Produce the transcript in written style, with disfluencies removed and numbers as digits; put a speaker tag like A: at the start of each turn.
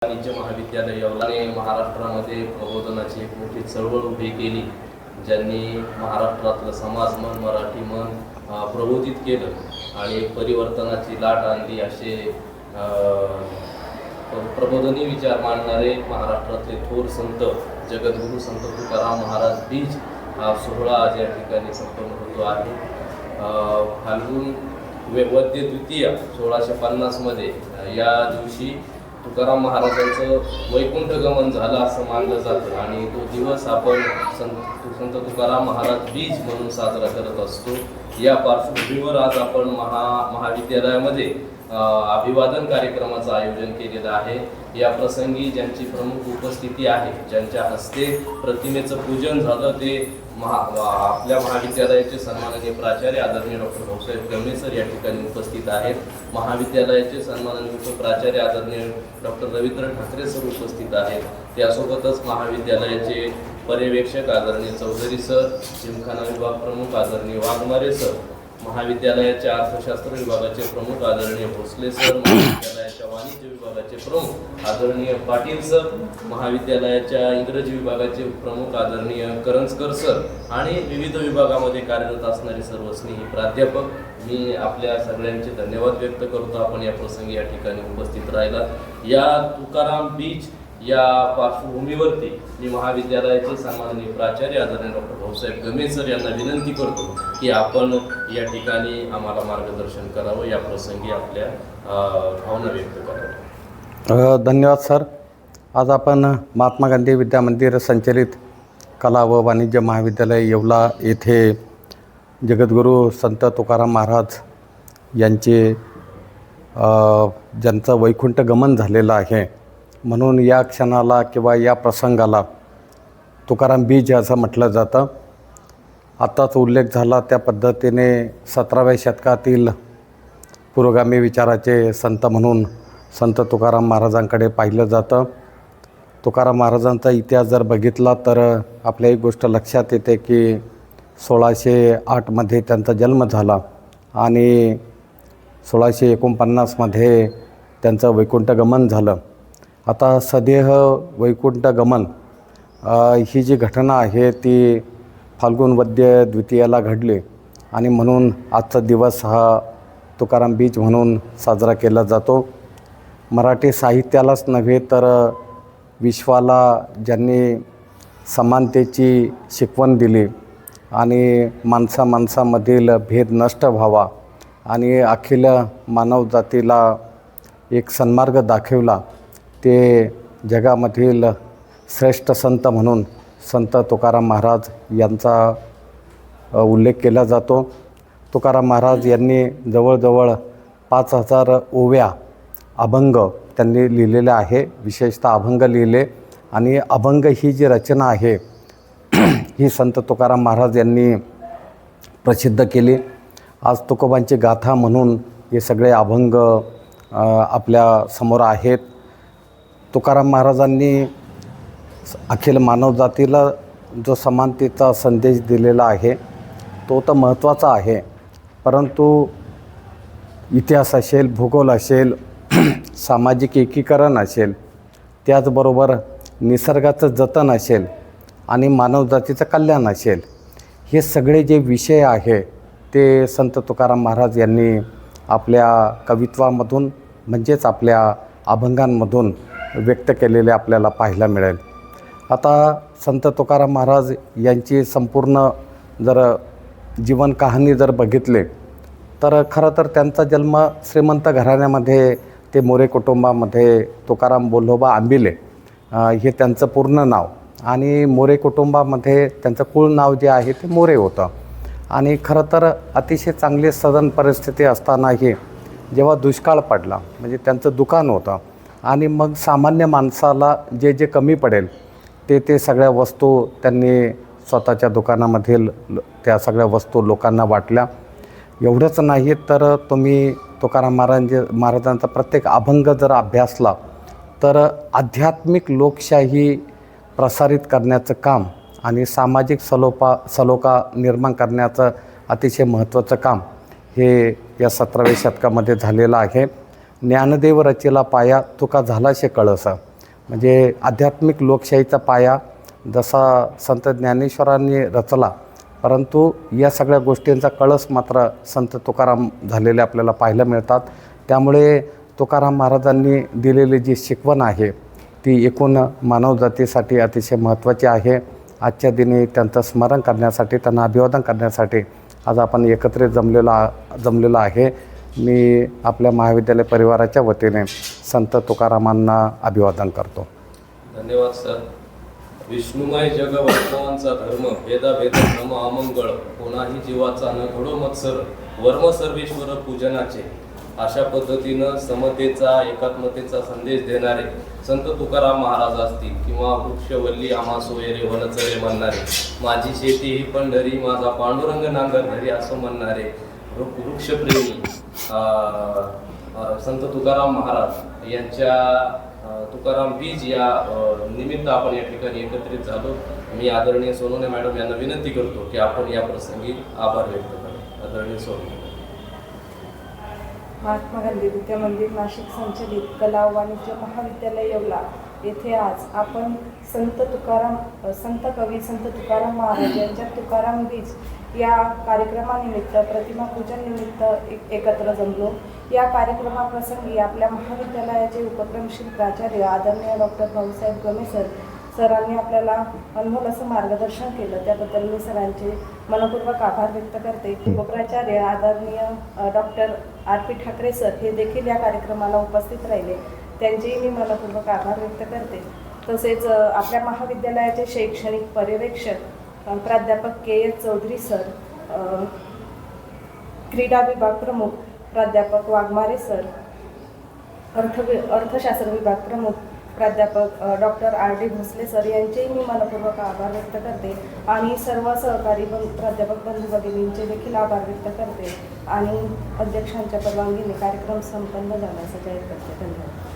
A: वाणिज्य महाविद्यालय येवलाने महाराष्ट्रामध्ये प्रबोधनाची एक मोठी चळवळ उभी केली, ज्यांनी महाराष्ट्रातलं समाज मन, मराठी मन प्रबोधित केलं आणि एक परिवर्तनाची लाट आणली. असे प्रबोधनी विचार मांडणारे महाराष्ट्रातले थोर संत जगद्गुरू संत तुकाराम महाराज बीज हा सोहळा आज या ठिकाणी संपन्न होतो आहे. फाल्गुन वद्य द्वितीय 1650 मध्ये या दिवशी तुकाराम महाराजांचं वैकुंठ गमन झालं असं मानलं जातं आणि तो दिवस आपण संत तुकाराम महाराज बीज म्हणून साजरा करत असतो. या पार्श्वभूमीवर आज आपण महाविद्यालयामध्ये अभिवादन कार्यक्रमाचं आयोजन केलेलं आहे. या प्रसंगी ज्यांची प्रमुख उपस्थिती आहे, ज्यांच्या हस्ते प्रतिमेचं पूजन झालं, ते आपल्या महाविद्यालयाचे सन्माननीय प्राचार्य आदरणीय डॉक्टर भाऊसाहेब गमे सर या ठिकाणी उपस्थित आहेत. महाविद्यालयाचे सन्माननीय उपप्राचार्य आदरणीय डॉक्टर रवींद्र ठाकरे सर उपस्थित आहेत. त्यासोबतच महाविद्यालयाचे पर्यवेक्षक आदरणीय चौधरी सर, जिमखाना विभाग प्रमुख आदरणीय वाघमारे सर, महाविद्यालयाच्या अर्थशास्त्र विभागाचे प्रमुख आदरणीय भोसले सर, महाविद्यालयाच्या वाणिज्य विभागाचे प्रमुख आदरणीय पाटील सर, महाविद्यालयाच्या इंग्रजी विभागाचे प्रमुख आदरणीय करंजकर सर आणि विविध विभागामध्ये कार्यरत असणारे सर्व स्नेही प्राध्यापक, मी आपल्या सगळ्यांचे धन्यवाद व्यक्त करतो. आपण या प्रसंगी या ठिकाणी उपस्थित राहिला. या तुकाराम बीज या पार्श्वभूमीवरती मी महाविद्यालयाचे सन्माननीय प्राचार्य आदरणीय डॉक्टर भाऊसाहेब गमे सर यांना विनंती करतो की आपण या ठिकाणी आम्हाला मार्गदर्शन करावं, या प्रसंगी आपल्या भावना व्यक्त कराव्या.
B: धन्यवाद सर. आज आपण महात्मा गांधी विद्या मंदिर संचलित कला व वाणिज्य महाविद्यालय येवला येथे जगद्गुरू संत तुकाराम महाराज यांचे ज्यांचं वैकुंठ गमन झालेलं आहे म्हणून या क्षणाला किंवा या प्रसंगाला तुकाराम बीज असं म्हटलं जातं. आत्ताच उल्लेख झाला त्या पद्धतीने 17व्या शतकातील पुरोगामी विचाराचे संत म्हणून संत तुकाराम महाराजांकडे पाहिलं जातं. तुकाराम महाराजांचा इतिहास जर बघितला तर आपल्या एक गोष्ट लक्षात येते की 1608 त्यांचा जन्म झाला आणि 1649 त्यांचं वैकुंठ गमन झालं. आता सदेह वैकुंठ गमन ही जी घटना आहे ती फाल्गुन वद्य द्वितीयाला घडली आणि म्हणून आजचा दिवस हा तुकाराम बीज म्हणून साजरा केला जातो. मराठी साहित्यालाच नव्हे तर विश्वाला ज्यांनी समानतेची शिकवण दिली आणि माणसामधील भेद नष्ट व्हावा आणि अखिल मानवजातीला एक सन्मार्ग दाखवला, ते जगामधील श्रेष्ठ संत म्हणून संत तुकाराम महाराज यांचा उल्लेख केला जातो. तुकाराम महाराज यांनी जवळजवळ 5000 ओव्या अभंग त्यांनी लिहिलेले आहे. विशेषतः अभंग लिहिले आणि अभंग ही जी रचना आहे ही संत तुकाराम महाराज यांनी प्रसिद्ध केली. आज तुकोबांची गाथा म्हणून हे सगळे अभंग आपल्या समोर आहेत. तुकाराम महाराजांनी अखिल मानवजातीला जो समानतेचा संदेश दिलेला आहे तो तर महत्त्वाचा आहे, परंतु इतिहास असेल, भूगोल असेल, सामाजिक एकीकरण असेल, त्याचबरोबर निसर्गाचं जतन असेल आणि मानवजातीचं कल्याण असेल, हे सगळे जे विषय आहे ते संत तुकाराम महाराज यांनी आपल्या कवित्वामधून म्हणजेच आपल्या अभंगांमधून व्यक्त केलेले आपल्याला पाहायला मिळेल. आता संत तुकाराम महाराज यांची संपूर्ण जर जीवन कहाणी जर बघितले तर खरं तर त्यांचा जन्म श्रीमंत घराण्यामध्ये, ते मोरे कुटुंबामध्ये, तुकाराम बोल्होबा आंबिले हे त्यांचं पूर्ण नाव आणि मोरे कुटुंबामध्ये त्यांचं कुळ नाव जे आहे ते मोरे होतं. आणि खरं तर अतिशय चांगली सदन परिस्थिती असतानाही जेव्हा दुष्काळ पडला, म्हणजे त्यांचं दुकान होतं आणि मग सामान्य माणसाला जे जे कमी पडेल ते सगळ्या वस्तू त्यांनी स्वतःच्या दुकानामधील त्या सगळ्या वस्तू लोकांना वाटल्या. एवढंच नाही तर तुम्ही तुकाराम महाराजांचा प्रत्येक अभंग जर अभ्यासला तर आध्यात्मिक लोकशाही प्रसारित करण्याचं काम आणि सामाजिक सलोखा निर्माण करण्याचं अतिशय महत्त्वाचं काम हे या 17व्या शतकामध्ये झालेलं आहे. ज्ञानदेव रचिला पाया तुका झाला शे कळस. म्हणजे आध्यात्मिक लोकशाहीचा पाया जसा संत ज्ञानेश्वरांनी रचला, परंतु या सगळ्या गोष्टींचा कळस मात्र संत तुकाराम झालेले आपल्याला पाहायला मिळतात. त्यामुळे तुकाराम महाराजांनी दिलेली जी शिकवण आहे ती एकूण मानवजातीसाठी अतिशय महत्त्वाची आहे. आजच्या दिनी त्यांचं स्मरण करण्यासाठी, त्यांना अभिवादन करण्यासाठी आज आपण एकत्रित जमलेलो आहे. मी आपल्या महाविद्यालय परिवाराच्या वतीने संत तुकारामांना अभिवादन करतो.
A: धन्यवाद सर. विष्णुमय जग वैष्णवांचा धर्म, भेदाभेद भ्रम अमंगळ, कोणाही जीवाचा न घडो मत्सर, वर्म सर्वेश्वर पूजनाचे. अशा पद्धतीनं समतेचा, एकात्मतेचा संदेश देणारे संत तुकाराम महाराज असतील किंवा वृक्षवल्ली आम्हा सोयरे वनचरे म्हणणारे, माझी शेती ही पंढरी माझा पांडुरंग नांगर धरी असं म्हणणारे वृक्षप्रेमी संत तुकाराम महाराज यांच्या तुकाराम बीज या निमित्त आपण या ठिकाणी एकत्रित झालो. मी आदरणीय सोनवणे मॅडम यांना विनंती करतो की आपण या प्रसंगी आभार व्यक्त करा. आदरणीय सोनवणे.
C: महात्मा गांधी विद्या मंदिर नाशिक संचलित कला वाणिज्य महाविद्यालय येवला येथे आज आपण संत तुकाराम महाराज यांच्या तुकाराम बीज या कार्यक्रमानिमित्त, प्रतिमा पूजन निमित्त एकत्र जमलो. या कार्यक्रमाप्रसंगी आपल्या महाविद्यालयाचे उपक्रमशील प्राचार्य आदरणीय डॉक्टर भाऊसाहेब गमे सरांनी आपल्याला अनमोल असं मार्गदर्शन केलं. त्याबद्दल मी सरांचे मनपूर्वक आभार व्यक्त करते. उपप्राचार्य आदरणीय डॉक्टर RP ठाकरे सर हे देखील या कार्यक्रमाला उपस्थित राहिले, त्यांचेही मी मनपूर्वक आभार व्यक्त करते. तसेच आपल्या महाविद्यालयाचे शैक्षणिक पर्यवेक्षक प्राध्यापक KS चौधरी सर, क्रीडा विभाग प्रमुख प्राध्यापक वाघमारे सर, अर्थशास्त्र विभाग प्रमुख प्राध्यापक डॉक्टर RD भोसले सर यांचेही मी मनपूर्वक आभार व्यक्त करते आणि सर्व सहकारी प्राध्यापक बंधू भगिनींचे देखील आभार व्यक्त करते आणि अध्यक्षांच्या परवानगीने कार्यक्रम संपन्न झाला असं जाहीर करते. धन्यवाद.